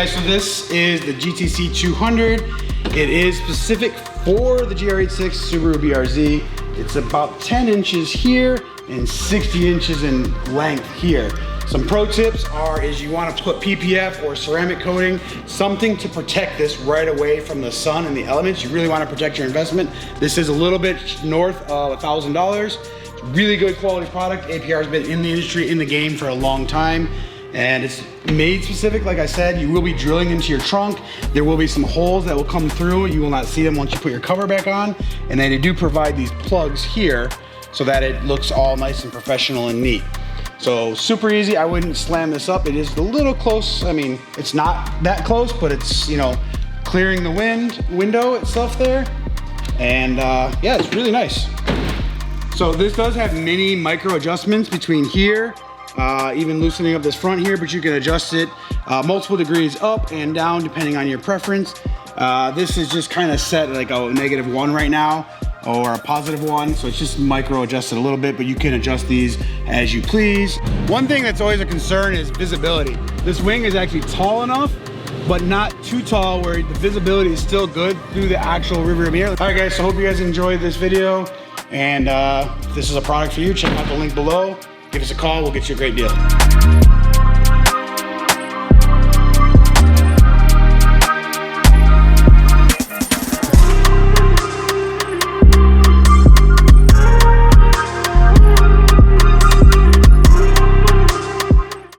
guys, so this is the GTC-200. It is specific for the GR86 Subaru BRZ. It's about 10 inches here and 60 inches in length here. Some pro tips is you want to put PPF or ceramic coating, something to protect this right away from the sun and the elements. You really want to protect your investment. This is a little bit north of $1,000. Really good quality product. APR has been in the industry, in the game for a long time. And it's made specific, like I said. You will be drilling into your trunk. There will be some holes that will come through. You will not see them once you put your cover back on. And then they do provide these plugs here so that it looks all nice and professional and neat. So super easy. I wouldn't slam this up. It is a little close. I mean, it's not that close, but it's, you know, clearing the window itself there. And yeah, it's really nice. So this does have many micro adjustments between here, even loosening up this front here, but you can adjust it multiple degrees up and down depending on your preference. This is just kind of set like a -1 right now or a +1, so it's just micro adjusted a little bit, but you can adjust these as you please. One thing that's always a concern is visibility. This wing is actually tall enough, but not too tall where the visibility is still good through the actual rearview mirror. All right guys, so hope you guys enjoyed this video, and if this is a product for you, check out the link below. Give us a call, we'll get you a great deal.